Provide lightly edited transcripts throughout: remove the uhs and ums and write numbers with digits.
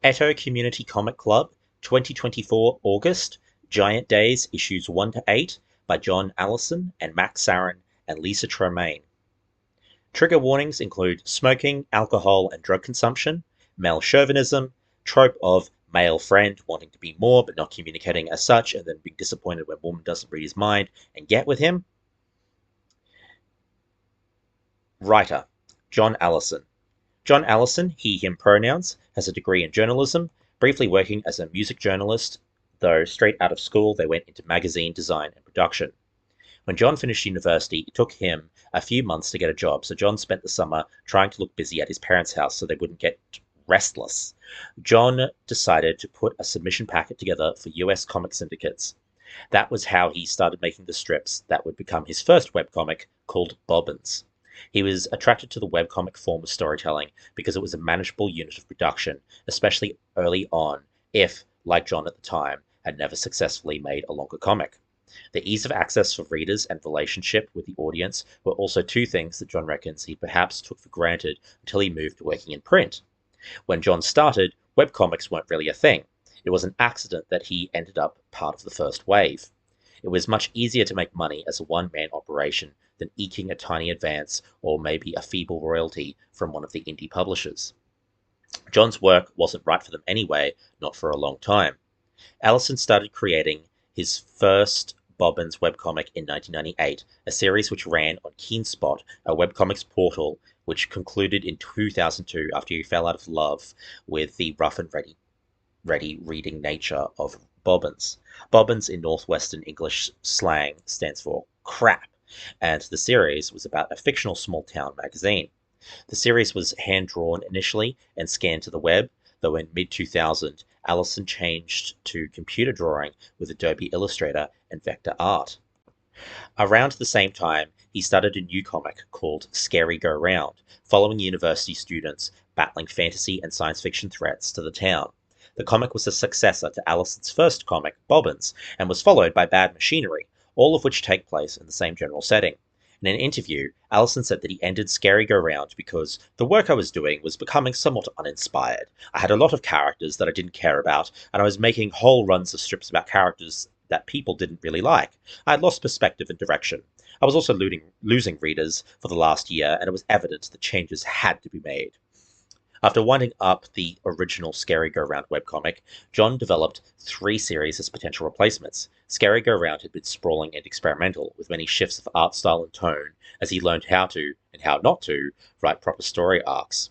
Eto Community Comic Club, 2024 August, Giant Days, issues 1 to 8, by John Allison and Max Sarin and Lissa Treiman. Trigger warnings include smoking, alcohol and drug consumption, male chauvinism, trope of male friend wanting to be more but not communicating as such and then being disappointed when woman doesn't read his mind and get with him. Writer, John Allison. John Allison, he, him pronouns, has a degree in journalism, briefly working as a music journalist, though straight out of school they went into magazine design and production. When John finished university, it took him a few months to get a job, so John spent the summer trying to look busy at his parents' house so they wouldn't get restless. John decided to put a submission packet together for US comic syndicates. That was how he started making the strips that would become his first webcomic, called Bobbins. He was attracted to the webcomic form of storytelling because it was a manageable unit of production, especially early on, if, like John at the time, had never successfully made a longer comic. The ease of access for readers and relationship with the audience were also two things that John reckons he perhaps took for granted until he moved to working in print. When John started, webcomics weren't really a thing. It was an accident that he ended up part of the first wave. It was much easier to make money as a one-man operation than eking a tiny advance or maybe a feeble royalty from one of the indie publishers. John's work wasn't right for them anyway, not for a long time. Allison started creating his first Bobbins webcomic in 1998, a series which ran on Keenspot, a webcomics portal which concluded in 2002 after he fell out of love with the rough and ready reading nature of Bobbins. Bobbins in Northwestern English slang stands for crap, and the series was about a fictional small-town magazine. The series was hand-drawn initially and scanned to the web, though in mid-2000, Allison changed to computer drawing with Adobe Illustrator and vector art. Around the same time, he started a new comic called Scary Go Round, following university students battling fantasy and science fiction threats to the town. The comic was a successor to Allison's first comic, Bobbins, and was followed by Bad Machinery, all of which take place in the same general setting. In an interview, Allison said that he ended Scary Go Round because the work I was doing was becoming somewhat uninspired. I had a lot of characters that I didn't care about, and I was making whole runs of strips about characters that people didn't really like. I had lost perspective and direction. I was also losing readers for the last year, and it was evident that changes had to be made. After winding up the original Scary Go Round webcomic, John developed 3 series as potential replacements. Scary Go Round had been sprawling and experimental, with many shifts of art style and tone, as he learned how to, and how not to, write proper story arcs.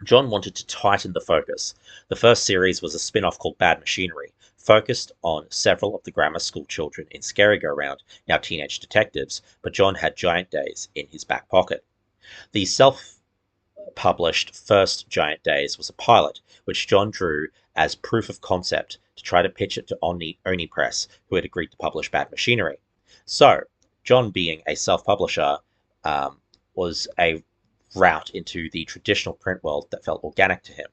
John wanted to tighten the focus. The first series was a spin-off called Bad Machinery, focused on several of the grammar school children in Scary Go Round, now teenage detectives, but John had Giant Days in his back pocket. The self-published first Giant Days was a pilot, which John drew as proof of concept to try to pitch it to Oni Press, who had agreed to publish Bad Machinery. So, John, being a self-publisher, was a route into the traditional print world that felt organic to him.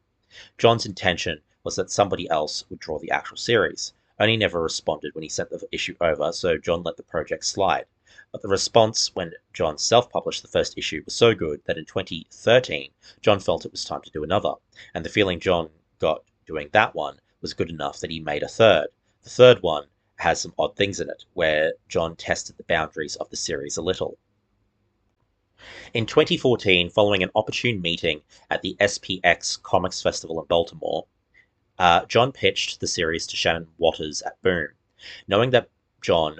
John's intention was that somebody else would draw the actual series. Oni never responded when he sent the issue over, so John let the project slide. But the response when John self-published the first issue was so good that in 2013, John felt it was time to do another, and the feeling John got doing that one was good enough that he made a third. The third one has some odd things in it, where John tested the boundaries of the series a little. In 2014, following an opportune meeting at the SPX Comics Festival in Baltimore, John pitched the series to Shannon Waters at Boom. Knowing that John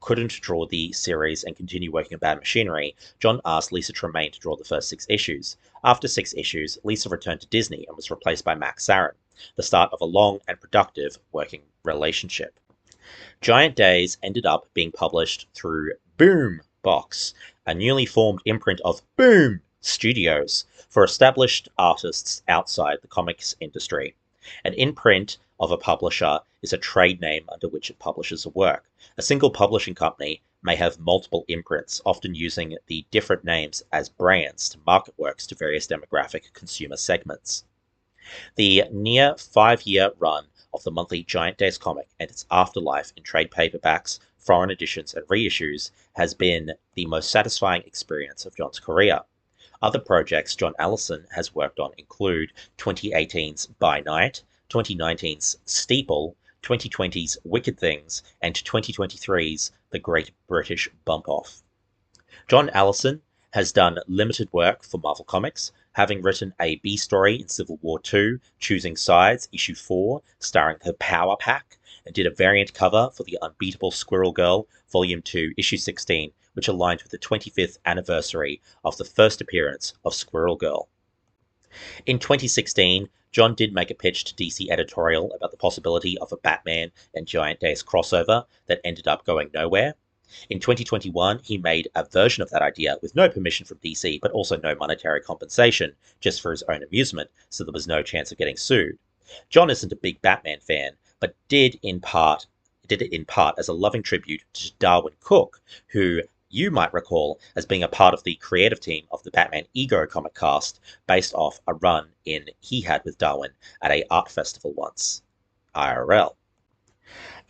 couldn't draw the series and continue working on Bad Machinery, John asked Lissa Treiman to draw the first 6 issues. After 6 issues, Lissa returned to Disney and was replaced by Max Sarin, the start of a long and productive working relationship. Giant Days ended up being published through Boom Box, a newly formed imprint of Boom Studios for established artists outside the comics industry. An imprint of a publisher is a trade name under which it publishes a work. A single publishing company may have multiple imprints, often using the different names as brands to market works to various demographic consumer segments. The near 5-year run of the monthly Giant Days comic and its afterlife in trade paperbacks, foreign editions, and reissues has been the most satisfying experience of John's career. Other projects John Allison has worked on include 2018's By Night, 2019's Steeple, 2020's Wicked Things, and 2023's The Great British Bump Off. John Allison has done limited work for Marvel Comics, having written a B story in Civil War II, Choosing Sides, issue 4, starring the Power Pack, and did a variant cover for The Unbeatable Squirrel Girl, volume 2, issue 16, which aligned with the 25th anniversary of the first appearance of Squirrel Girl. In 2016, John did make a pitch to DC editorial about the possibility of a Batman and Giant Days crossover that ended up going nowhere. In 2021, he made a version of that idea with no permission from DC, but also no monetary compensation, just for his own amusement, so there was no chance of getting sued. John isn't a big Batman fan, but did it in part as a loving tribute to Darwyn Cooke, who you might recall as being a part of the creative team of the Batman Ego comic cast, based off a run he had with Darwyn at a art festival once. IRL.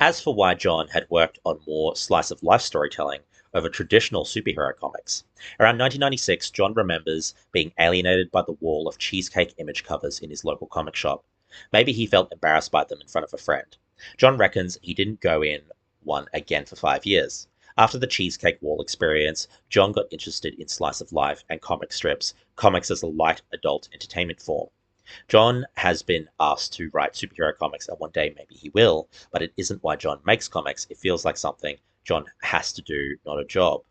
As for why John had worked on more slice-of-life storytelling over traditional superhero comics, around 1996, John remembers being alienated by the wall of cheesecake image covers in his local comic shop. Maybe he felt embarrassed by them in front of a friend. John reckons he didn't go in one again for 5 years. After the cheesecake wall experience, John got interested in slice-of-life and comic strips, comics as a light adult entertainment form. John has been asked to write superhero comics, and one day maybe he will, but it isn't why John makes comics. It feels like something John has to do, not a job.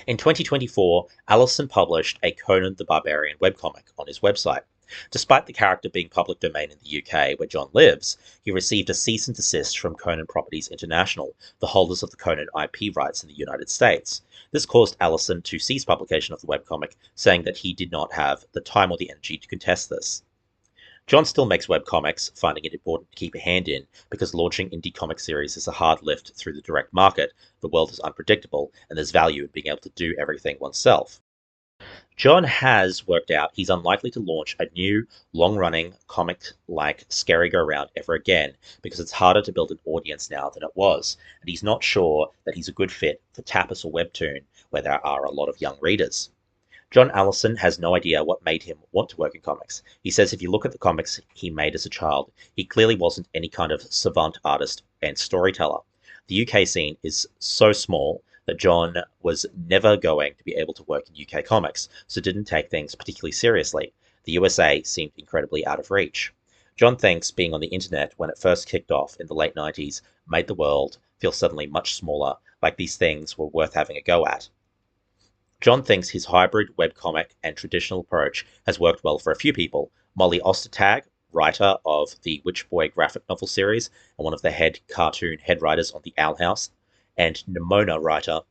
In 2024, Allison published a Conan the Barbarian webcomic on his website. Despite the character being public domain in the UK, where John lives, he received a cease and desist from Conan Properties International, the holders of the Conan IP rights in the United States. This caused Allison to cease publication of the webcomic, saying that he did not have the time or the energy to contest this. John still makes webcomics, finding it important to keep a hand in, because launching indie comic series is a hard lift through the direct market, the world is unpredictable, and there's value in being able to do everything oneself. John has worked out he's unlikely to launch a new, long-running comic like Scary Go Round ever again, because it's harder to build an audience now than it was, and he's not sure that he's a good fit for Tapas or Webtoon, where there are a lot of young readers. John Allison has no idea what made him want to work in comics. He says if you look at the comics he made as a child, he clearly wasn't any kind of savant artist and storyteller. The UK scene is so small that John was never going to be able to work in UK comics, so didn't take things particularly seriously. The USA seemed incredibly out of reach. John thinks being on the internet when it first kicked off in the late 90s made the world feel suddenly much smaller, like these things were worth having a go at. John thinks his hybrid webcomic and traditional approach has worked well for a few people. Molly Ostertag, writer of the Witch Boy graphic novel series and one of the head writers on the Owl House, and Nimona writer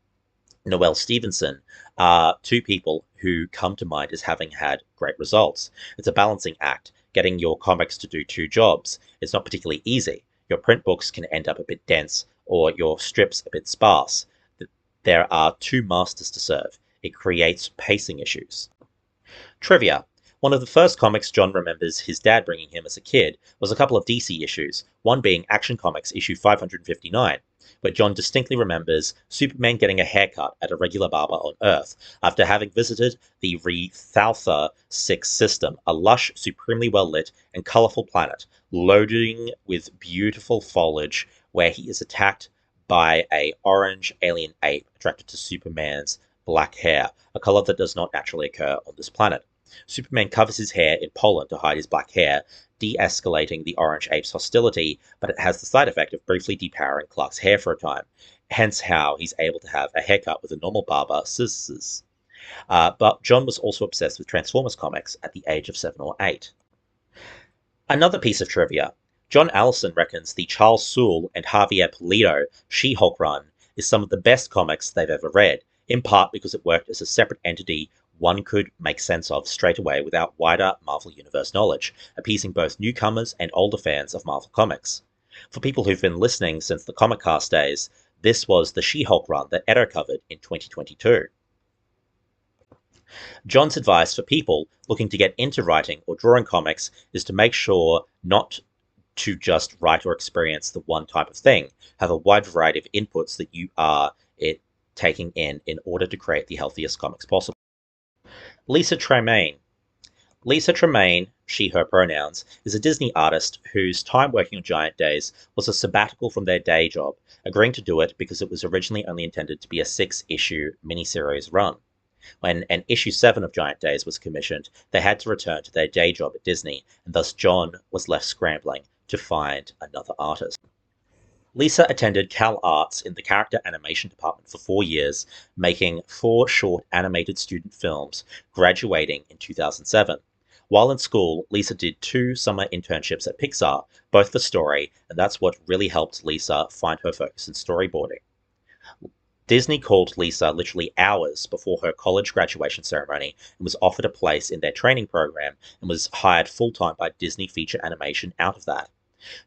Noelle Stevenson are two people who come to mind as having had great results. It's a balancing act, getting your comics to do two jobs. It's not particularly easy. Your print books can end up a bit dense, or your strips a bit sparse. There are two masters to serve. It creates pacing issues. Trivia. One of the first comics John remembers his dad bringing him as a kid was a couple of DC issues, one being Action Comics issue 559, where John distinctly remembers Superman getting a haircut at a regular barber on Earth after having visited the Rethaltha 6 system, a lush, supremely well-lit and colourful planet, loading with beautiful foliage, where he is attacked by an orange alien ape attracted to Superman's black hair, a colour that does not naturally occur on this planet. Superman covers his hair in pollen to hide his black hair, de-escalating the orange ape's hostility, but it has the side effect of briefly depowering Clark's hair for a time, hence how he's able to have a haircut with a normal barber scissors. But John was also obsessed with Transformers comics at the age of 7 or 8. Another piece of trivia. John Allison reckons the Charles Soule and Javier Pulido She-Hulk run is some of the best comics they've ever read, in part because it worked as a separate entity one could make sense of straight away without wider Marvel Universe knowledge, appeasing both newcomers and older fans of Marvel Comics. For people who've been listening since the Comic Cast days, this was the She-Hulk run that Edo covered in 2022. John's advice for people looking to get into writing or drawing comics is to make sure not to just write or experience the one type of thing, have a wide variety of inputs that you are taking in order to create the healthiest comics possible. Lissa Treiman. Lissa Treiman, she, her pronouns, is a Disney artist whose time working on Giant Days was a sabbatical from their day job, agreeing to do it because it was originally only intended to be a 6-issue miniseries run. When an issue 7 of Giant Days was commissioned, they had to return to their day job at Disney, and thus John was left scrambling to find another artist. Lissa attended Cal Arts in the character animation department for 4 years, making 4 short animated student films, graduating in 2007. While in school, Lissa did 2 summer internships at Pixar, both for story, and that's what really helped Lissa find her focus in storyboarding. Disney called Lissa literally hours before her college graduation ceremony and was offered a place in their training program and was hired full-time by Disney Feature Animation out of that.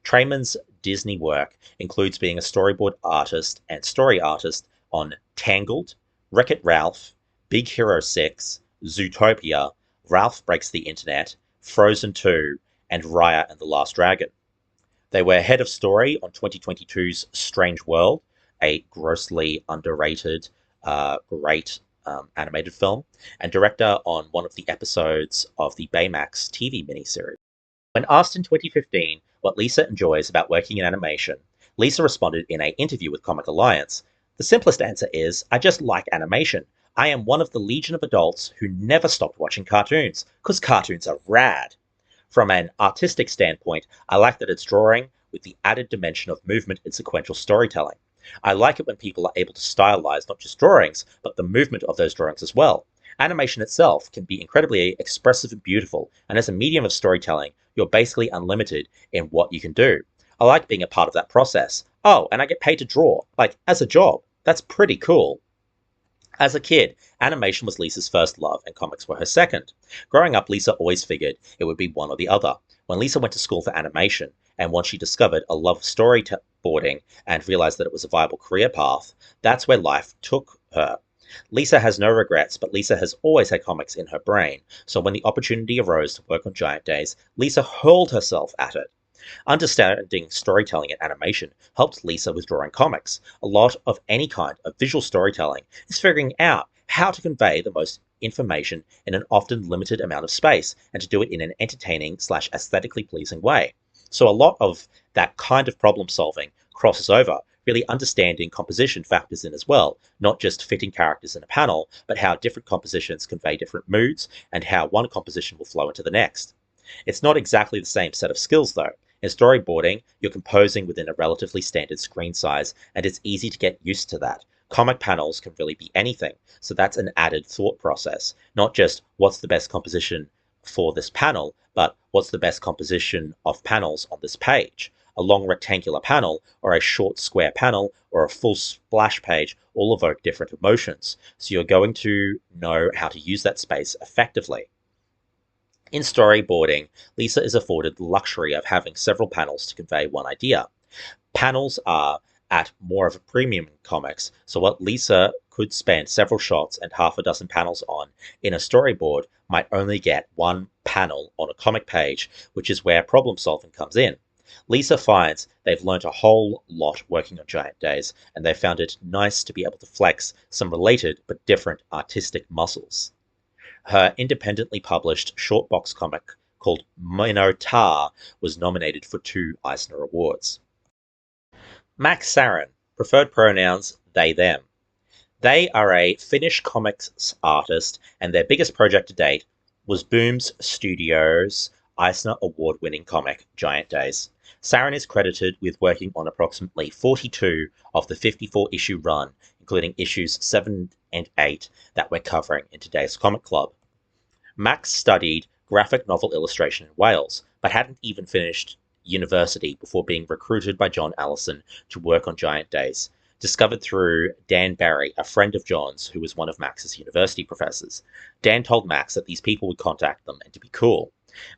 Treiman's Disney work includes being a storyboard artist and story artist on Tangled, Wreck-It Ralph, Big Hero 6, Zootopia, Ralph Breaks the Internet, Frozen 2, and Raya and the Last Dragon. They were head of story on 2022's Strange World, a grossly underrated, great animated film, and director on one of the episodes of the Baymax TV miniseries. When asked in 2015 what Lissa enjoys about working in animation, Lissa responded in an interview with Comic Alliance, "The simplest answer is, I just like animation. I am one of the legion of adults who never stopped watching cartoons, because cartoons are rad. From an artistic standpoint, I like that it's drawing with the added dimension of movement and sequential storytelling. I like it when people are able to stylize not just drawings, but the movement of those drawings as well. Animation itself can be incredibly expressive and beautiful, and as a medium of storytelling, you're basically unlimited in what you can do. I like being a part of that process. Oh, and I get paid to draw, like as a job. That's pretty cool." As a kid, animation was Lissa's first love and comics were her second. Growing up, Lissa always figured it would be one or the other. When Lissa went to school for animation, and once she discovered a love of storyboarding and realized that it was a viable career path, that's where life took her. Lissa has no regrets, but Lissa has always had comics in her brain, so when the opportunity arose to work on Giant Days, Lissa hurled herself at it. Understanding storytelling and animation helped Lissa with drawing comics. A lot of any kind of visual storytelling is figuring out how to convey the most information in an often limited amount of space and to do it in an entertaining / aesthetically pleasing way. So a lot of that kind of problem solving crosses over. Really understanding composition factors in as well, not just fitting characters in a panel, but how different compositions convey different moods and how one composition will flow into the next. It's not exactly the same set of skills though. In storyboarding, you're composing within a relatively standard screen size, and it's easy to get used to that. Comic panels can really be anything, so that's an added thought process, not just what's the best composition for this panel, but what's the best composition of panels on this page. A long rectangular panel, or a short square panel, or a full splash page all evoke different emotions, so you're going to know how to use that space effectively. In storyboarding, Lissa is afforded the luxury of having several panels to convey one idea. Panels are at more of a premium in comics, so what Lissa could spend several shots and half a dozen panels on in a storyboard might only get one panel on a comic page, which is where problem solving comes in. Lissa finds they've learnt a whole lot working on Giant Days, and they found it nice to be able to flex some related but different artistic muscles. Her independently published short box comic called Minotaur was nominated for 2 Eisner Awards. Max Sarin, preferred pronouns they, them. They are a Finnish comics artist, and their biggest project to date was Boom's Studios' Eisner Award-winning comic, Giant Days. Sarin is credited with working on approximately 42 of the 54-issue run, including issues 7 and 8 that we're covering in today's Comic Club. Max studied graphic novel illustration in Wales, but hadn't even finished university before being recruited by John Allison to work on Giant Days, discovered through Dan Barry, a friend of John's who was one of Max's university professors. Dan told Max that these people would contact them and to be cool.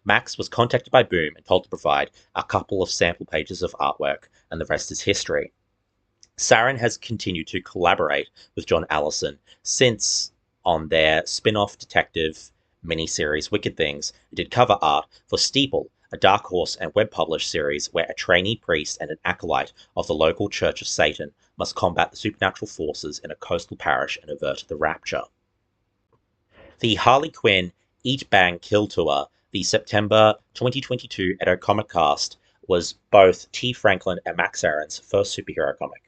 Max was contacted by Boom and told to provide a couple of sample pages of artwork, and the rest is history. Sarin has continued to collaborate with John Allison since on their spin-off detective miniseries Wicked Things, and did cover art for Steeple, a Dark Horse and web-published series where a trainee priest and an acolyte of the local Church of Satan must combat the supernatural forces in a coastal parish and avert the rapture. The Harley Quinn Eat Bang Kill Tour, the September 2022 Edo Comic Cast, was both T. Franklin and Max Sarin's first superhero comic.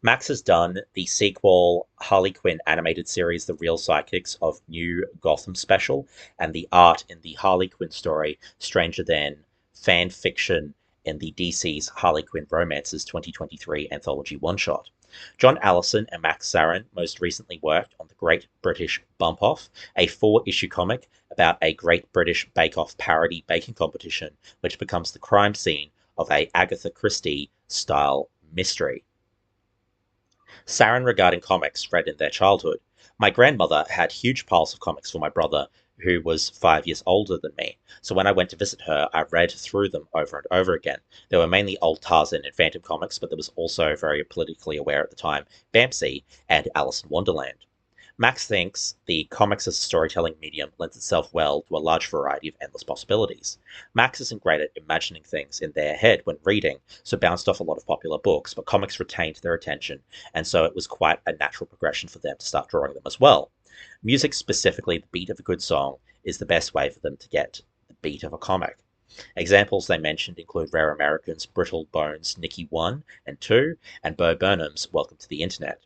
Max has done the sequel Harley Quinn animated series The Real Sidekicks of New Gotham special, and the art in the Harley Quinn story Stranger Than fan fiction in the DC's Harley Quinn Romances 2023 anthology one-shot. John Allison and Max Sarin most recently worked on the Great British Bump Off, a 4-issue comic about a Great British Bake Off parody baking competition, which becomes the crime scene of a Agatha Christie-style mystery. Sarin regarding comics read in their childhood. My grandmother had huge piles of comics for my brother, who was 5 years older than me, so when I went to visit her, I read through them over and over again. They were mainly old Tarzan and Phantom comics, but there was also, very politically aware at the time, Bamsey and Alice in Wonderland. Max thinks the comics as a storytelling medium lends itself well to a large variety of endless possibilities. Max isn't great at imagining things in their head when reading, so bounced off a lot of popular books, but comics retained their attention, and so it was quite a natural progression for them to start drawing them as well. Music, specifically the beat of a good song, is the best way for them to get the beat of a comic. Examples they mentioned include Rare American's Brittle Bones' Nikki 1 and 2, and Bo Burnham's Welcome to the Internet.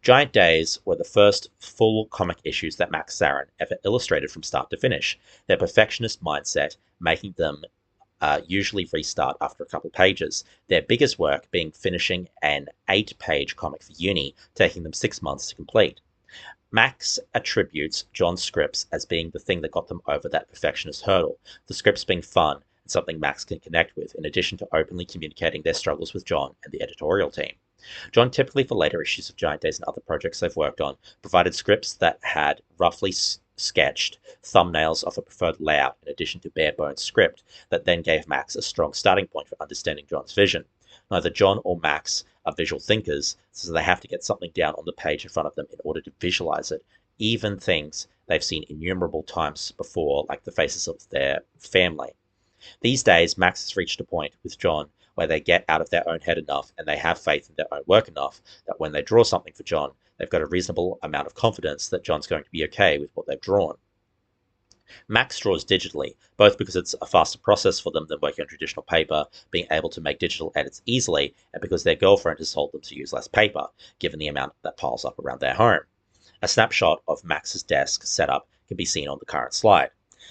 Giant Days were the first full comic issues that Max Sarin ever illustrated from start to finish, their perfectionist mindset making them usually restart after a couple pages, their biggest work being finishing an 8-page comic for uni, taking them 6 months to complete. Max attributes John's scripts as being the thing that got them over that perfectionist hurdle, the scripts being fun and something Max can connect with, in addition to openly communicating their struggles with John and the editorial team. John, typically for later issues of Giant Days and other projects they've worked on, provided scripts that had roughly sketched thumbnails of a preferred layout in addition to bare-bones script that then gave Max a strong starting point for understanding John's vision. Neither John or Max are visual thinkers, so they have to get something down on the page in front of them in order to visualize it, even things they've seen innumerable times before, like the faces of their family. These days, Max has reached a point with John where they get out of their own head enough and they have faith in their own work enough that when they draw something for John, they've got a reasonable amount of confidence that John's going to be okay with what they've drawn. Max draws digitally, both because it's a faster process for them than working on traditional paper, being able to make digital edits easily, and because their girlfriend has told them to use less paper, given the amount that piles up around their home. A snapshot of Max's desk setup can be seen on the current slide.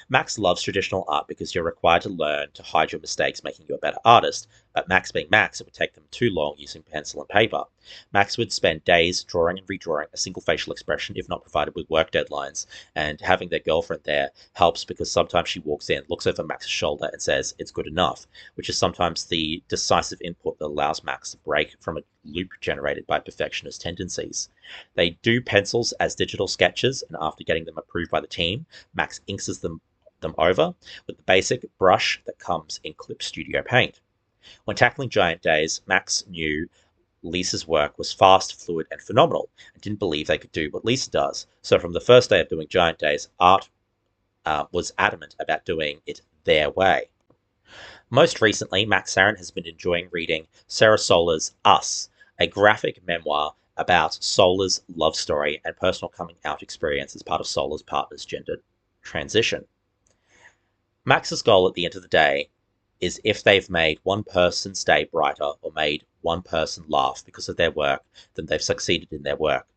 Max loves traditional art because you're required to learn to hide your mistakes, making you a better artist, but Max being Max, it would take them too long using pencil and paper. Max would spend days drawing and redrawing a single facial expression if not provided with work deadlines, and having their girlfriend there helps because sometimes she walks in, looks over Max's shoulder and says, "It's good enough," which is sometimes the decisive input that allows Max to break from a loop generated by perfectionist tendencies. They do pencils as digital sketches, and after getting them approved by the team, Max inks them over with the basic brush that comes in Clip Studio Paint. When tackling Giant Days, Max knew Lissa's work was fast, fluid, and phenomenal, and didn't believe they could do what Lissa does. So from the first day of doing Giant Days, Art was adamant about doing it their way. Most recently, Max Sarin has been enjoying reading Sarah Solar's Us, a graphic memoir about Solar's love story and personal coming out experience as part of Solar's partner's gender transition. Max's goal at the end of the day is if they've made one person's day brighter or made one person laugh because of their work, then they've succeeded in their work.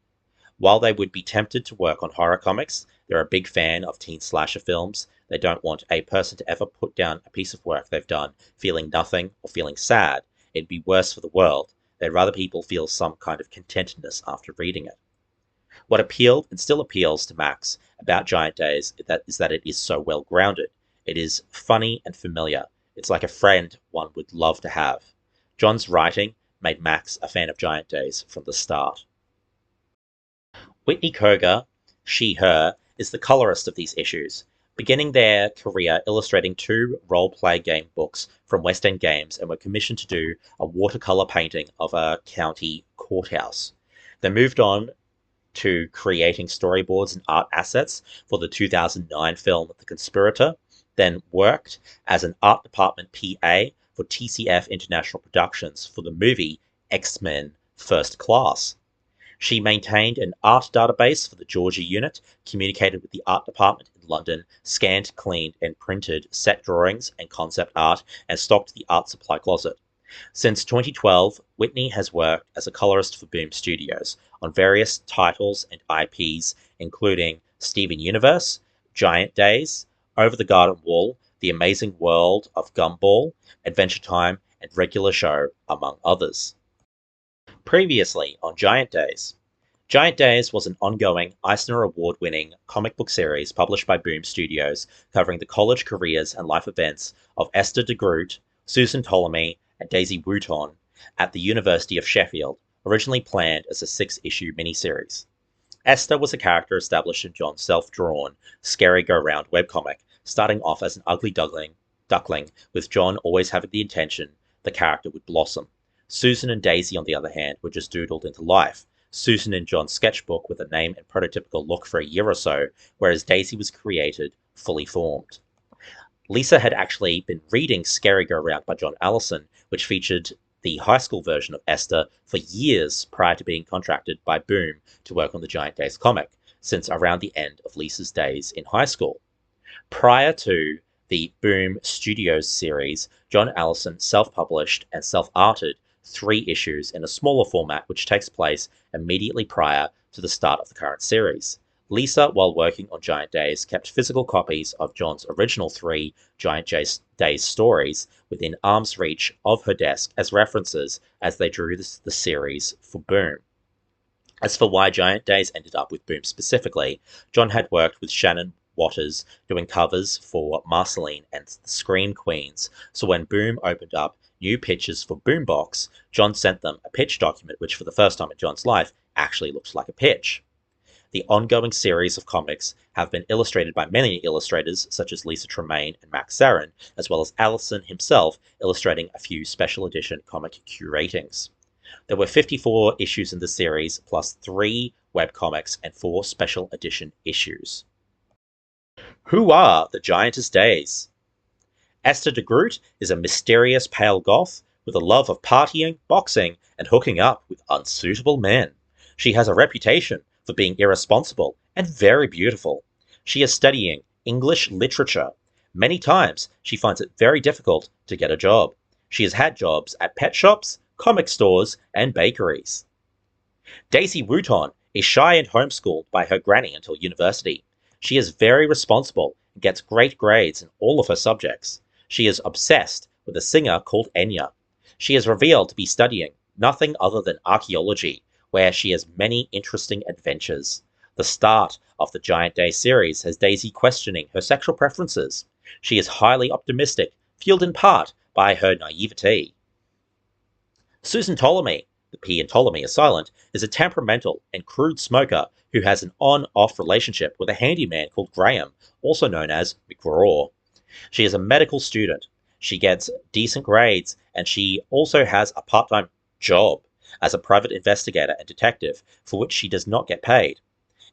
While they would be tempted to work on horror comics, they're a big fan of teen slasher films. They don't want a person to ever put down a piece of work they've done feeling nothing or feeling sad. It'd be worse for the world. They'd rather people feel some kind of contentedness after reading it. What appealed and still appeals to Max about Giant Days is that it is so well grounded. It is funny and familiar. It's like a friend one would love to have. John's writing made Max a fan of Giant Days from the start. Whitney Koger, she, her, is the colorist of these issues, beginning their career illustrating 2 role-play game books from West End Games, and were commissioned to do a watercolor painting of a county courthouse. They moved on to creating storyboards and art assets for the 2009 film The Conspirator, then worked as an art department PA for TCF International Productions for the movie X-Men First Class. She maintained an art database for the Georgia unit, communicated with the art department in London, scanned, cleaned, and printed set drawings and concept art, and stocked the art supply closet. Since 2012, Whitney has worked as a colorist for Boom Studios on various titles and IPs, including Steven Universe, Giant Days, Over the Garden Wall, The Amazing World of Gumball, Adventure Time, and Regular Show, among others. Previously on Giant Days. Giant Days was an ongoing Eisner Award-winning comic book series published by Boom Studios covering the college careers and life events of Esther DeGroot, Susan Ptolemy, and Daisy Wooton at the University of Sheffield, originally planned as a 6-issue miniseries. Esther was a character established in John's self-drawn, scary-go-round webcomic, starting off as an ugly duckling, with John always having the intention the character would blossom. Susan and Daisy, on the other hand, were just doodled into life. Susan in John's sketchbook with a name and prototypical look for a year or so, whereas Daisy was created fully formed. Lissa had actually been reading Scary Go Round by John Allison, which featured the high school version of Esther for years prior to being contracted by Boom to work on the Giant Days comic, since around the end of Lissa's days in high school. Prior to the Boom Studios series, John Allison self-published and self-arted 3 issues in a smaller format which takes place immediately prior to the start of the current series. Lissa, while working on Giant Days, kept physical copies of John's original 3 Giant Days stories within arm's reach of her desk as references as they drew the series for Boom. As for why Giant Days ended up with Boom specifically, John had worked with Shannon Waters doing covers for Marceline and the Scream Queens, so when Boom opened up new pitches for Boombox, John sent them a pitch document which for the first time in John's life actually looked like a pitch. The ongoing series of comics have been illustrated by many illustrators such as Lissa Treiman and Max Sarin, as well as Allison himself illustrating a few special edition comic curatings. There were 54 issues in the series, plus 3 webcomics and 4 special edition issues. Who are the Giantess Days? Esther DeGroot is a mysterious pale goth with a love of partying, boxing, and hooking up with unsuitable men. She has a reputation for being irresponsible and very beautiful. She is studying English literature. Many times she finds it very difficult to get a job. She has had jobs at pet shops, comic stores, and bakeries. Daisy Wooton is shy and homeschooled by her granny until university. She is very responsible and gets great grades in all of her subjects. She is obsessed with a singer called Enya. She is revealed to be studying nothing other than archaeology, where she has many interesting adventures. The start of the Giant Day series has Daisy questioning her sexual preferences. She is highly optimistic, fueled in part by her naivete. Susan Ptolemy, the P in Ptolemy is silent, is a temperamental and crude smoker who has an on-off relationship with a handyman called Graham, also known as McGraw. She is a medical student. She gets decent grades, and she also has a part-time job as a private investigator and detective, for which she does not get paid.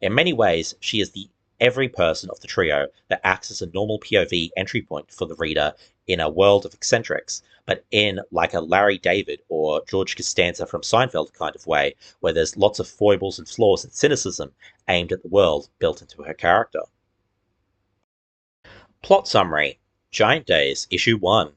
In many ways, she is the every person of the trio that acts as a normal POV entry point for the reader in a world of eccentrics, but in like a Larry David or George Costanza from Seinfeld kind of way, where there's lots of foibles and flaws and cynicism aimed at the world built into her character. Plot summary. Giant Days, Issue 1.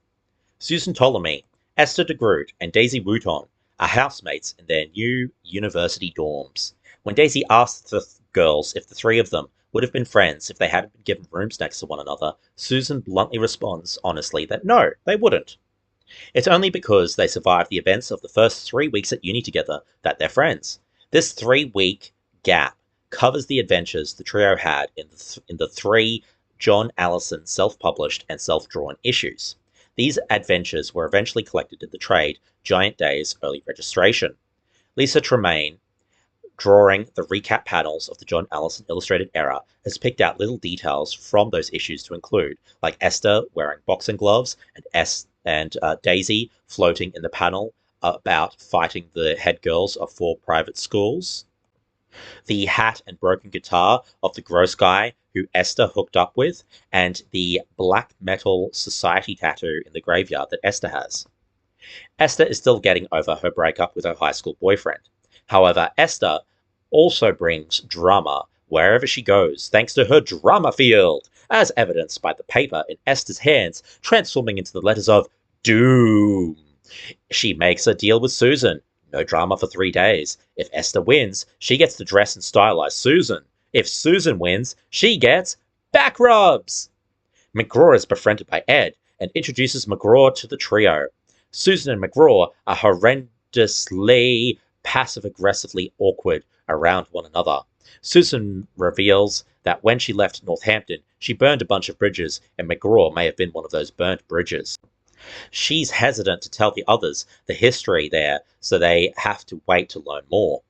Susan Ptolemy, Esther DeGroot, and Daisy Wooton are housemates in their new university dorms. When Daisy asks the girls if the 3 of them would have been friends if they hadn't been given rooms next to one another, Susan bluntly responds honestly that no, they wouldn't. It's only because they survived the events of the first 3 weeks at uni together that they're friends. This 3-week gap covers the adventures the trio had in the 3 John Allison self-published and self-drawn issues. These adventures were eventually collected in the trade Giant Days Early Registration. Lissa Treiman, drawing the recap panels of the John Allison illustrated era, has picked out little details from those issues to include, like Esther wearing boxing gloves and Daisy floating in the panel about fighting the head girls of 4 private schools, the hat and broken guitar of the gross guy who Esther hooked up with, and the black metal society tattoo in the graveyard that Esther has. Esther is still getting over her breakup with her high school boyfriend. However, Esther also brings drama wherever she goes, thanks to her drama field, as evidenced by the paper in Esther's hands transforming into the letters of doom. She makes a deal with Susan. No drama for 3 days. If Esther wins, she gets to dress and stylize Susan. If Susan wins, she gets back rubs. McGraw is befriended by Ed and introduces McGraw to the trio. Susan and McGraw are horrendously passive-aggressively awkward around one another. Susan reveals that when she left Northampton, she burned a bunch of bridges, and McGraw may have been one of those burnt bridges. She's hesitant to tell the others the history there, so they have to wait to learn more.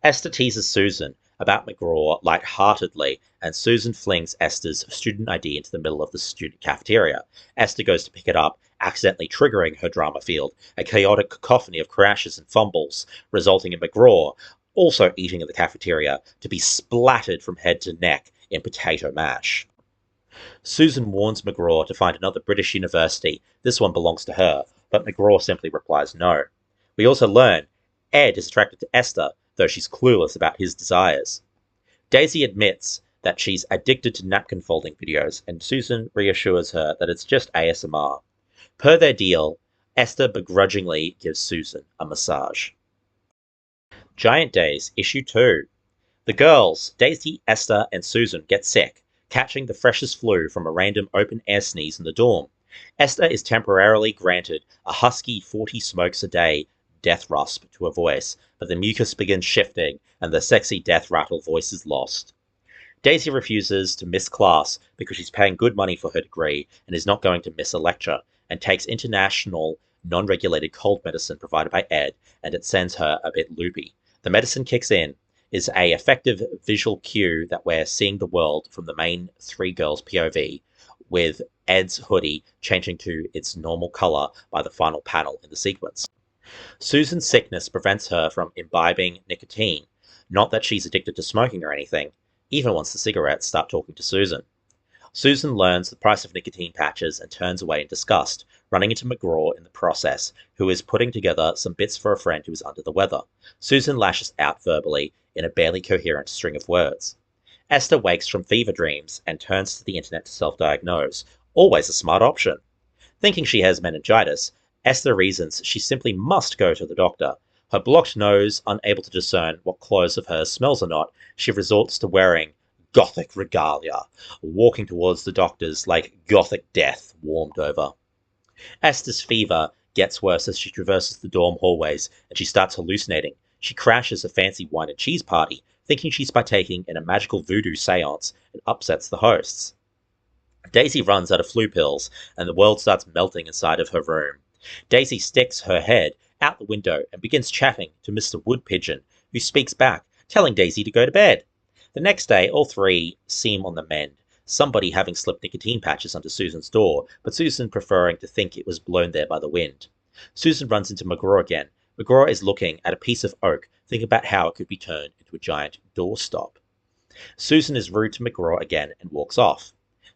Esther teases Susan about McGraw lightheartedly, and Susan flings Esther's student ID into the middle of the student cafeteria. Esther goes to pick it up, accidentally triggering her drama field, a chaotic cacophony of crashes and fumbles, resulting in McGraw also eating in the cafeteria to be splattered from head to neck in potato mash. Susan warns McGraw to find another British university. This one belongs to her, but McGraw simply replies no. We also learn Ed is attracted to Esther, though she's clueless about his desires. Daisy admits that she's addicted to napkin folding videos, and Susan reassures her that it's just ASMR. Per their deal, Esther begrudgingly gives Susan a massage. Giant Days, Issue 2. The girls, Daisy, Esther, and Susan, get sick, catching the freshest flu from a random open-air sneeze in the dorm. Esther is temporarily granted a husky 40 smokes a day death rasp to her voice, but the mucus begins shifting and the sexy death rattle voice is lost. Daisy refuses to miss class because she's paying good money for her degree and is not going to miss a lecture, and takes international non-regulated cold medicine provided by Ed, and it sends her a bit loopy. The medicine kicks in, is a effective visual cue that we're seeing the world from the main three girls' POV, with Ed's hoodie changing to its normal color by the final panel in the sequence. Susan's sickness prevents her from imbibing nicotine, not that she's addicted to smoking or anything, even once the cigarettes start talking to Susan. Susan learns the price of nicotine patches and turns away in disgust, running into McGraw in the process, who is putting together some bits for a friend who is under the weather. Susan lashes out verbally in a barely coherent string of words. Esther wakes from fever dreams and turns to the internet to self-diagnose, always a smart option. Thinking she has meningitis, Esther reasons she simply must go to the doctor. Her blocked nose, unable to discern what clothes of hers smells or not, she resorts to wearing gothic regalia, walking towards the doctors like gothic death warmed over. Esther's fever gets worse as she traverses the dorm hallways, and she starts hallucinating. She crashes a fancy wine and cheese party, thinking she's partaking in a magical voodoo seance, and upsets the hosts. Daisy runs out of flu pills, and the world starts melting inside of her room. Daisy sticks her head out the window and begins chatting to Mr. Wood Pigeon, who speaks back, telling Daisy to go to bed. The next day, all three seem on the mend, somebody having slipped nicotine patches under Susan's door, but Susan preferring to think it was blown there by the wind. Susan runs into McGraw again. McGraw is looking at a piece of oak, thinking about how it could be turned into a giant doorstop. Susan is rude to McGraw again and walks off.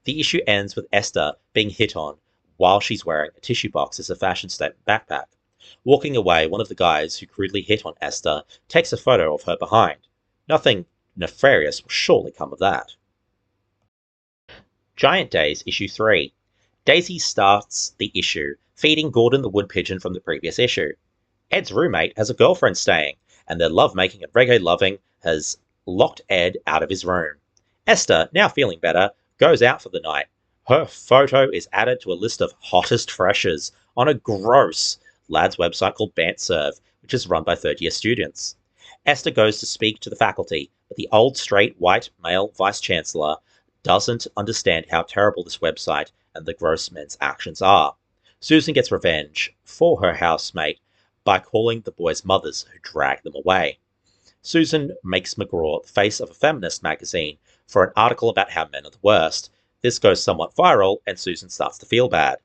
The issue ends with Esther being hit on while she's wearing a tissue box as a fashion statement backpack. Walking away, one of the guys who crudely hit on Esther takes a photo of her behind. Nothing nefarious will surely come of that. Giant Days, Issue 3. Daisy starts the issue, feeding Gordon the wood pigeon from the previous issue. Ed's roommate has a girlfriend staying, and their lovemaking and reggae loving has locked Ed out of his room. Esther, now feeling better, goes out for the night. Her photo is added to a list of hottest freshers on a gross lads website called BantServe, which is run by third-year students. Esther goes to speak to the faculty, but the old straight white male vice-chancellor doesn't understand how terrible this website and the gross men's actions are. Susan gets revenge for her housemate by calling the boys' mothers who drag them away. Susan makes McGraw the face of a feminist magazine for an article about how men are the worst. This goes somewhat viral, and Susan starts to feel bad.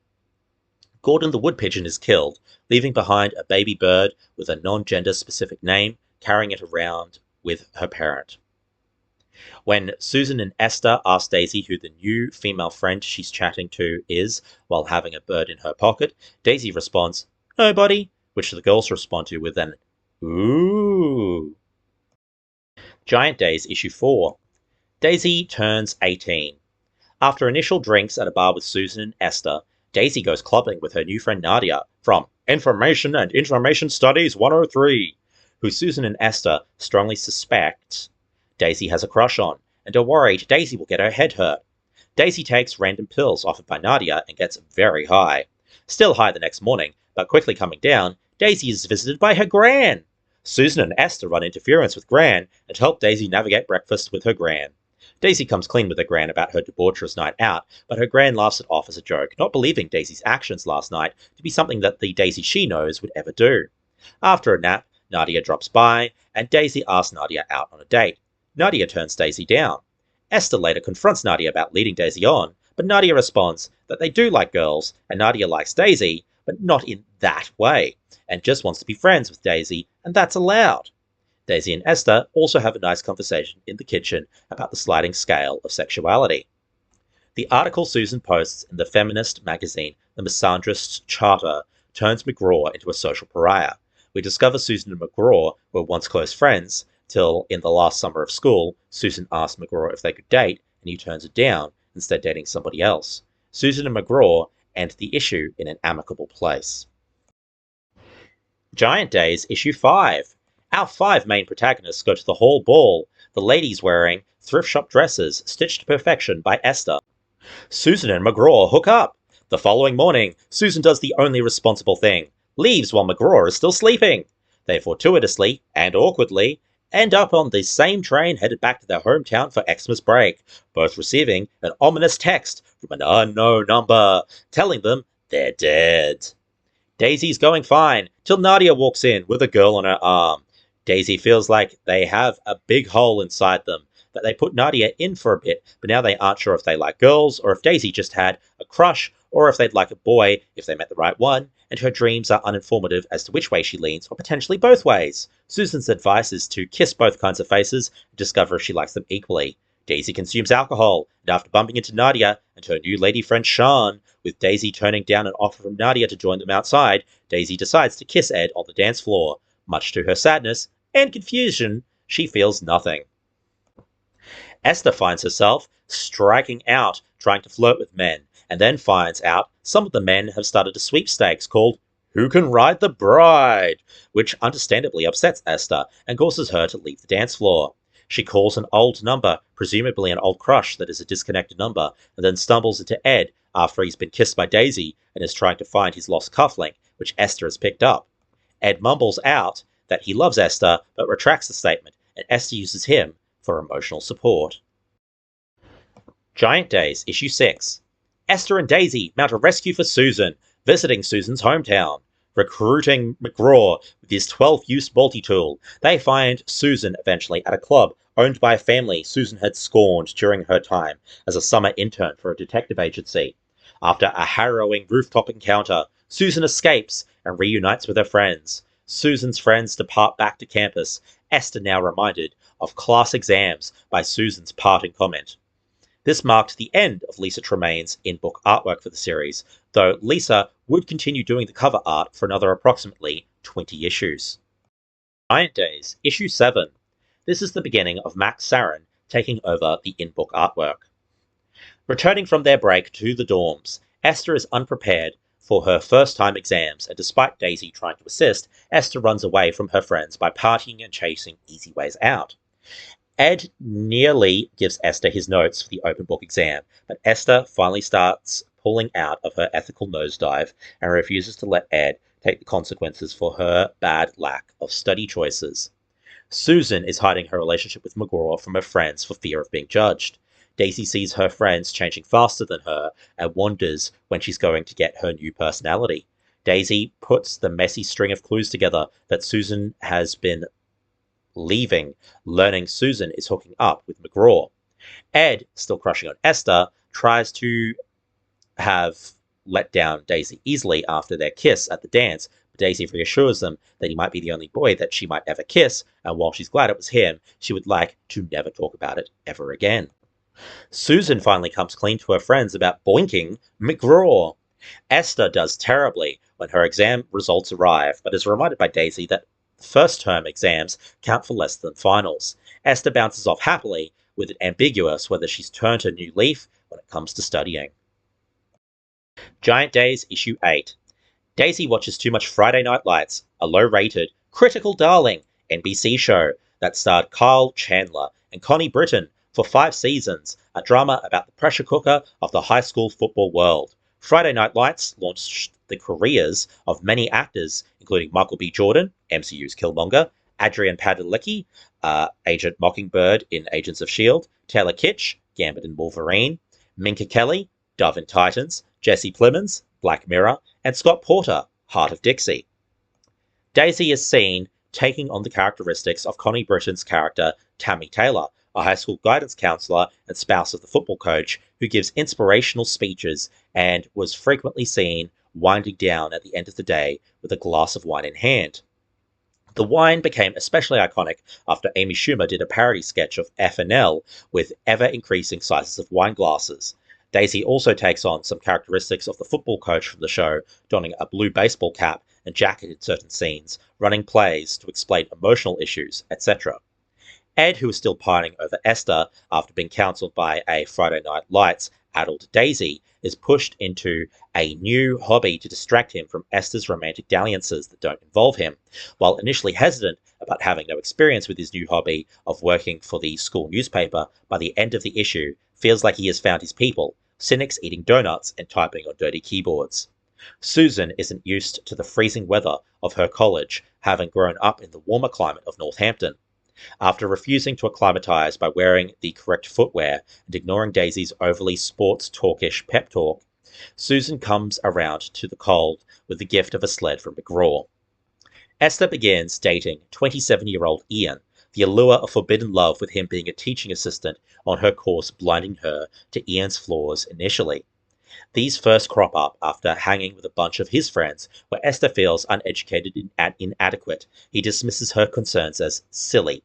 Gordon the wood pigeon is killed, leaving behind a baby bird with a non-gender specific name, carrying it around with her parent. When Susan and Esther ask Daisy who the new female friend she's chatting to is while having a bird in her pocket, Daisy responds, "Nobody," which the girls respond to with an "ooh." Giant Days Issue 4. Daisy turns 18. After initial drinks at a bar with Susan and Esther, Daisy goes clubbing with her new friend Nadia from Information and Information Studies 103, who Susan and Esther strongly suspect Daisy has a crush on, and are worried Daisy will get her head hurt. Daisy takes random pills offered by Nadia and gets very high. Still high the next morning, but quickly coming down, Daisy is visited by her Gran. Susan and Esther run interference with Gran and help Daisy navigate breakfast with her Gran. Daisy comes clean with her Gran about her debaucherous night out, but her Gran laughs it off as a joke, not believing Daisy's actions last night to be something that the Daisy she knows would ever do. After a nap, Nadia drops by, and Daisy asks Nadia out on a date. Nadia turns Daisy down. Esther later confronts Nadia about leading Daisy on, but Nadia responds that they do like girls, and Nadia likes Daisy, but not in that way, and just wants to be friends with Daisy, and that's allowed. Daisy and Esther also have a nice conversation in the kitchen about the sliding scale of sexuality. The article Susan posts in the feminist magazine The Misandrist's Charter turns McGraw into a social pariah. We discover Susan and McGraw were once close friends, till in the last summer of school, Susan asks McGraw if they could date, and he turns it down, instead dating somebody else. Susan and McGraw end the issue in an amicable place. Giant Days Issue 5. Our 5 main protagonists go to the hall ball, the ladies wearing thrift shop dresses stitched to perfection by Esther. Susan and McGraw hook up. The following morning, Susan does the only responsible thing, leaves while McGraw is still sleeping. They fortuitously, and awkwardly, end up on the same train headed back to their hometown for Xmas break, both receiving an ominous text from an unknown number, telling them they're dead. Daisy's going fine, till Nadia walks in with a girl on her arm. Daisy feels like they have a big hole inside them, that they put Nadia in for a bit, but now they aren't sure if they like girls, or if Daisy just had a crush, or if they'd like a boy if they met the right one, and her dreams are uninformative as to which way she leans, or potentially both ways. Susan's advice is to kiss both kinds of faces and discover if she likes them equally. Daisy consumes alcohol, and after bumping into Nadia and her new lady friend Sean, with Daisy turning down an offer from Nadia to join them outside, Daisy decides to kiss Ed on the dance floor. Much to her sadness and confusion, she feels nothing. Esther finds herself striking out, trying to flirt with men, and then finds out some of the men have started a sweepstakes called Who Can Ride the Bride, which understandably upsets Esther and causes her to leave the dance floor. She calls an old number, presumably an old crush that is a disconnected number, and then stumbles into Ed after he's been kissed by Daisy and is trying to find his lost cufflink, which Esther has picked up. Ed mumbles out that he loves Esther, but retracts the statement, and Esther uses him for emotional support. Giant Days Issue 6. Esther and Daisy mount a rescue for Susan, visiting Susan's hometown. Recruiting McGraw with his 12-use multi-tool, they find Susan eventually at a club owned by a family Susan had scorned during her time as a summer intern for a detective agency. After a harrowing rooftop encounter, Susan escapes and reunites with her friends. Susan's friends depart back to campus, Esther now reminded of class exams by Susan's parting comment. This marked the end of Lissa Treiman's in-book artwork for the series, though Lissa would continue doing the cover art for another approximately 20 issues. Giant Days Issue 7. This is the beginning of Max Sarin taking over the in-book artwork. Returning from their break to the dorms, Esther is unprepared for her first-time exams, and despite Daisy trying to assist, Esther runs away from her friends by partying and chasing easy ways out. Ed nearly gives Esther his notes for the open book exam, but Esther finally starts pulling out of her ethical nosedive and refuses to let Ed take the consequences for her bad lack of study choices. Susan is hiding her relationship with McGraw from her friends for fear of being judged. Daisy sees her friends changing faster than her and wonders when she's going to get her new personality. Daisy puts the messy string of clues together that Susan has been leaving, learning Susan is hooking up with McGraw. Ed, still crushing on Esther, tries to have let down Daisy easily after their kiss at the dance, but Daisy reassures them that he might be the only boy that she might ever kiss, and while she's glad it was him, she would like to never talk about it ever again. Susan finally comes clean to her friends about boinking McGraw. Esther does terribly when her exam results arrive, but is reminded by Daisy that first-term exams count for less than finals. Esther bounces off happily, with it ambiguous whether she's turned her new leaf when it comes to studying. Giant Days Issue 8. Daisy watches too much Friday Night Lights, a low-rated, critical darling NBC show that starred Kyle Chandler and Connie Britton for 5 seasons, a drama about the pressure cooker of the high school football world. Friday Night Lights launched the careers of many actors, including Michael B. Jordan, MCU's Killmonger, Adrian Padalecki, Agent Mockingbird in Agents of S.H.I.E.L.D., Taylor Kitsch, Gambit in Wolverine, Minka Kelly, Dove in Titans, Jesse Plemons, Black Mirror, and Scott Porter, Heart of Dixie. Daisy is seen taking on the characteristics of Connie Britton's character Tammy Taylor, a high school guidance counselor and spouse of the football coach who gives inspirational speeches and was frequently seen winding down at the end of the day with a glass of wine in hand. The wine became especially iconic after Amy Schumer did a parody sketch of FNL with ever-increasing sizes of wine glasses. Daisy also takes on some characteristics of the football coach from the show, donning a blue baseball cap and jacket in certain scenes, running plays to explain emotional issues, etc. Ed, who is still pining over Esther after being counseled by a Friday Night Lights adult Daisy, is pushed into a new hobby to distract him from Esther's romantic dalliances that don't involve him. While initially hesitant about having no experience with his new hobby of working for the school newspaper, by the end of the issue, feels like he has found his people, cynics eating donuts and typing on dirty keyboards. Susan isn't used to the freezing weather of her college, having grown up in the warmer climate of Northampton. After refusing to acclimatize by wearing the correct footwear and ignoring Daisy's overly sports talkish pep talk, Susan comes around to the cold with the gift of a sled from McGraw. Esther begins dating 27-year-old Ian, the allure of forbidden love with him being a teaching assistant on her course blinding her to Ian's flaws initially. These first crop up after hanging with a bunch of his friends, where Esther feels uneducated and inadequate. He dismisses her concerns as silly.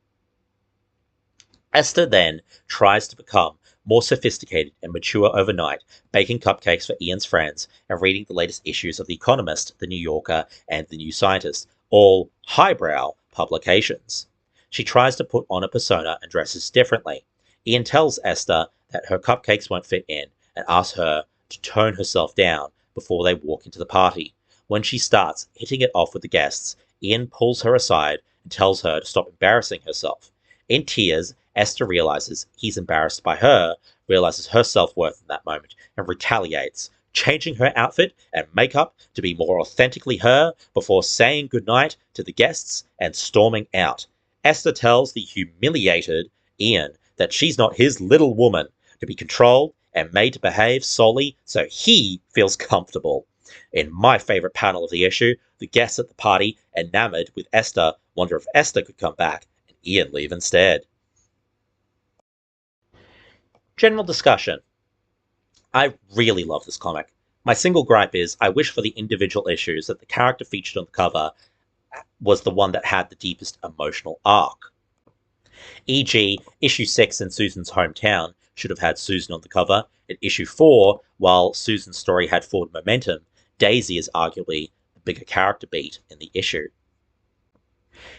Esther then tries to become more sophisticated and mature overnight, baking cupcakes for Ian's friends and reading the latest issues of The Economist, The New Yorker, and The New Scientist, all highbrow publications. She tries to put on a persona and dresses differently. Ian tells Esther that her cupcakes won't fit in and asks her to tone herself down before they walk into the party. When she starts hitting it off with the guests, Ian pulls her aside and tells her to stop embarrassing herself. In tears, Esther realizes he's embarrassed by her, realizes her self-worth in that moment, and retaliates, changing her outfit and makeup to be more authentically her before saying goodnight to the guests and storming out. Esther tells the humiliated Ian that she's not his little woman to be controlled and made to behave solely so he feels comfortable. In my favourite panel of the issue, the guests at the party, enamored with Esther, wonder if Esther could come back and Ian leave instead. General discussion. I really love this comic. My single gripe is I wish for the individual issues that the character featured on the cover was the one that had the deepest emotional arc. E.g., issue 6 in Susan's hometown should have had Susan on the cover. In issue 4, while Susan's story had forward momentum, Daisy is arguably the bigger character beat in the issue.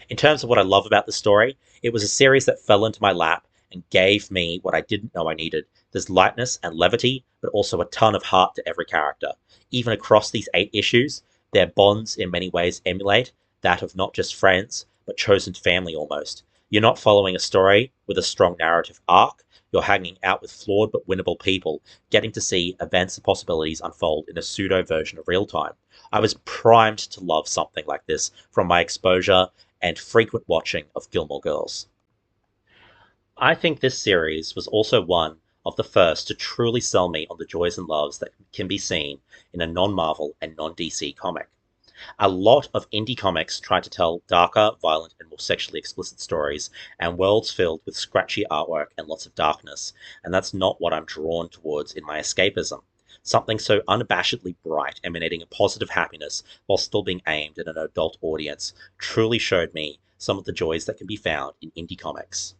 In terms of what I love about the story, it was a series that fell into my lap and gave me what I didn't know I needed. There's lightness and levity, but also a ton of heart to every character. Even across these 8 issues, their bonds in many ways emulate that of not just friends, but chosen family almost. You're not following a story with a strong narrative arc. You're hanging out with flawed but winnable people, getting to see events and possibilities unfold in a pseudo version of real time. I was primed to love something like this from my exposure and frequent watching of Gilmore Girls. I think this series was also one of the first to truly sell me on the joys and loves that can be seen in a non-Marvel and non-DC comic. A lot of indie comics try to tell darker, violent, and more sexually explicit stories, and worlds filled with scratchy artwork and lots of darkness, and that's not what I'm drawn towards in my escapism. Something so unabashedly bright, emanating a positive happiness while still being aimed at an adult audience, truly showed me some of the joys that can be found in indie comics.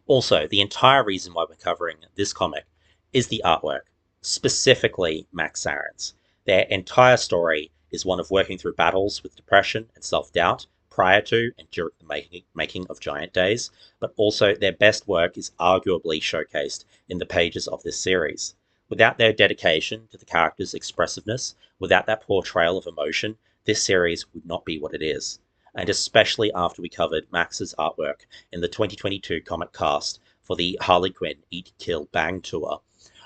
Also, the entire reason why we're covering this comic is the artwork, specifically Max Sarin's. Their entire story is one of working through battles with depression and self-doubt, prior to and during the making of Giant Days, but also their best work is arguably showcased in the pages of this series. Without their dedication to the characters' expressiveness, without that portrayal of emotion, this series would not be what it is. And especially after we covered Max's artwork in the 2022 comic cast for the Harley Quinn Eat, Kill, Bang tour,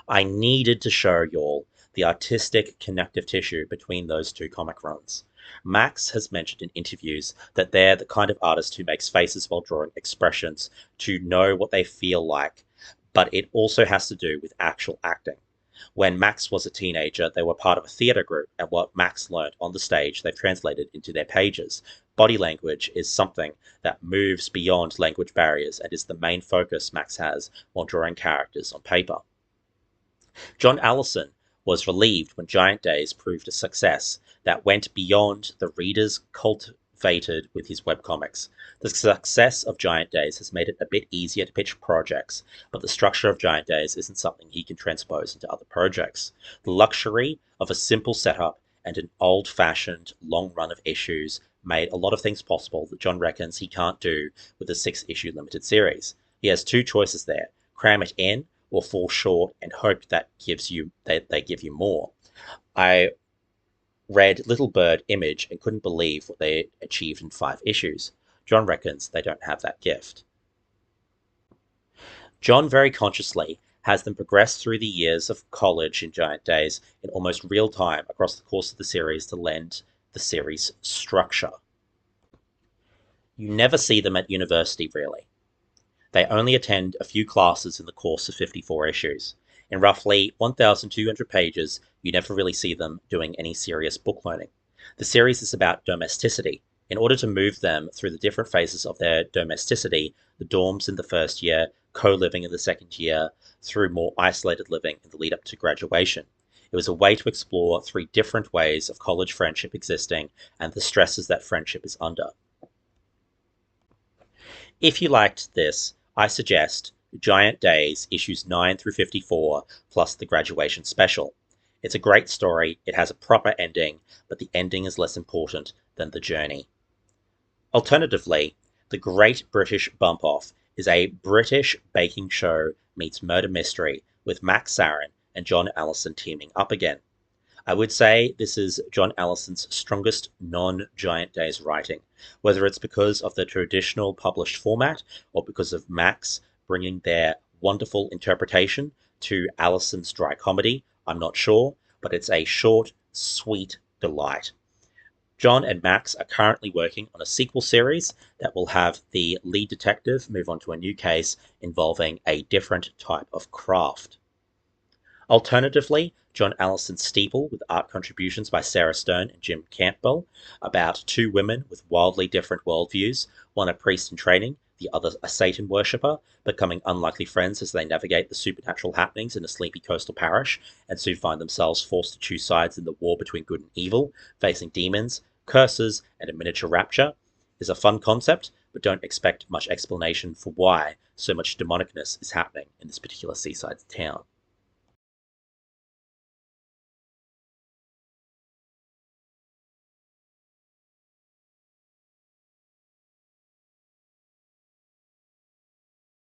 I needed to show y'all the artistic connective tissue between those two comic runs. Max has mentioned in interviews that they're the kind of artist who makes faces while drawing expressions to know what they feel like, but it also has to do with actual acting. When Max was a teenager, they were part of a theatre group, and what Max learnt on the stage, they've translated into their pages. Body language is something that moves beyond language barriers and is the main focus Max has while drawing characters on paper. John Allison was relieved when Giant Days proved a success that went beyond the readers cultivated with his webcomics. The success of Giant Days has made it a bit easier to pitch projects, but the structure of Giant Days isn't something he can transpose into other projects. The luxury of a simple setup and an old-fashioned long run of issues made a lot of things possible that John reckons he can't do with a 6-issue limited series. He has two choices there: cram it in or fall short and hope that they give you more. I read Little Bird Image and couldn't believe what they achieved in 5 issues. John reckons they don't have that gift. John very consciously has them progress through the years of college in Giant Days in almost real time across the course of the series to lend the series structure. You never see them at university, really. They only attend a few classes in the course of 54 issues. In roughly 1,200 pages, you never really see them doing any serious book learning. The series is about domesticity. In order to move them through the different phases of their domesticity, the dorms in the first year, co-living in the second year, through more isolated living in the lead up to graduation. It was a way to explore 3 different ways of college friendship existing and the stresses that friendship is under. If you liked this, I suggest Giant Days issues 9 through 54 plus the graduation special. It's a great story, it has a proper ending, but the ending is less important than the journey. Alternatively, The Great British Bump Off is a British baking show meets murder mystery with Max Sarin and John Allison teaming up again. I would say this is John Allison's strongest non-Giant Days writing, whether it's because of the traditional published format or because of Max bringing their wonderful interpretation to Allison's dry comedy. I'm not sure, but it's a short, sweet delight. John and Max are currently working on a sequel series that will have the lead detective move on to a new case involving a different type of craft. Alternatively, John Allison's Steeple, with art contributions by Sarah Stern and Jim Campbell, about 2 women with wildly different worldviews, one a priest in training, the other a Satan worshipper, becoming unlikely friends as they navigate the supernatural happenings in a sleepy coastal parish, and soon find themselves forced to choose sides in the war between good and evil, facing demons, curses, and a miniature rapture, is a fun concept, but don't expect much explanation for why so much demonicness is happening in this particular seaside town.